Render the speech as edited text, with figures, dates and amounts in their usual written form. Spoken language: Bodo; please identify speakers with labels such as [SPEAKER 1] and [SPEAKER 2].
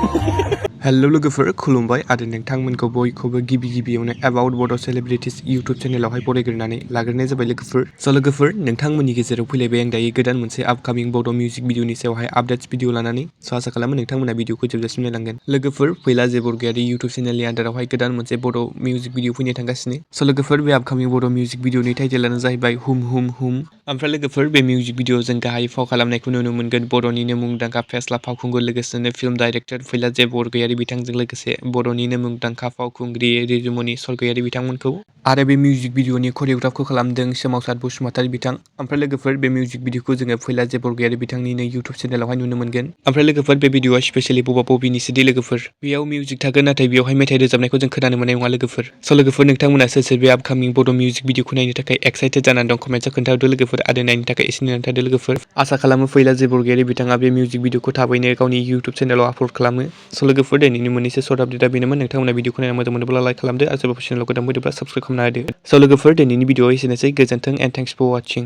[SPEAKER 1] हेलो लोगोफोर खुलुमबाय आरो नोंथांमोनखौ बयखौबो गिबियावनो एबाउट बड' सेलिब्रिटिज इउट्युब चेनेलावहाय बरायग्रोनानै लाग्रोनाय जाबाय लोगोफोर। स' लोगोफोर नोंथांमोननि गेजेराव फैलायबाय आं दायो गोदान मोनसे आपकामिं बड' मिउजिक भिडिअनि सायावहाय आपडेट्स भिडिअ लानानै। स' आसा खालामो नोंथांमोना भिडिअखौ जोबजासिम नायलांगोन। लोगोफोर फैला जे बरगयारी इउट्युब चेनेलनि आन्दारावहाय गोदान मोनसे बड' मिउजिक भिडिअ फैनो थांगासिनो। स' लोगोफोर बे आपकामिं बड' मिउजिक भिडिअनि टाइटेलानो जाहैबाय हुम हुम हुम। ओमफ्राय लोगोफोर बे मिउजिक भिडिअआव जों गाहाय फाव खालामनायखौ नुनो मोनगोन बर'निनो मुंदांखा फेस्ला फावखुंगुर लोगोसेनो फिल्म डाइरेक्टर फैला जे बरगयारी बिथांजों लोगोसे बर'निनो मुंदांखा फावखुंग्रि रिजु मनि सरगयारी बिथांमोनखौ। आरो बे मिउजिक भिडिअनि करिय'ग्राफखौ खालामदों सोमावसार बसुमतारी बिथां। ओमफ्राय लोगोफोर बे मिउजिक भिडिअखौ जोङो फैला जे बरगयारी बिथांनिनो इउट्युब चेनेलावहाय नुनो मोनगोन। ओमफ्राय लोगोफोर बे भिडिअआ स्पेसियेलि बबेनिसोदि लोगोफोर बेयाव मिउजिक थागोन नाथाय बेयावहाय मेथाइ रोजाबनायखौ जों खोनानो मोननाय नङा लोगोफोर। स' लोगोफोर नोंथांमोना सोर बे आपकामिं बड' मिउजिक भिडिअखौ नायनो थाखाय एक्साइटेड जानानै दं कमेन्टआव खोन्थाहरदो लोगोफोर आरो नायनो थाखाय एसे नेनानै थादो लोगोफोर। आसा खालामो फैला जे बरगयारी बिथाङा बे मिउजिक भिडिअखौ थाबैनो गावनि इउट्युब चेनेलाव आपल'ड खालामो। स' लोगोफोर दिनैनि मोननैसो सर्ट आपडेटआ बेनोमोन। नोंथांमोना भिडिअखौ नायना मोजां मोनोब्ला लाइक खालामदो आरो सोरबा चेनेलाव गोदान फैदोंब्ला साबस्क्राइब खालामना होदो। स' लोगोफोर दिनैनि भिडिअआ एसेनोसै गोजोन्थों एन्ड थेंक्स फर वाचिं।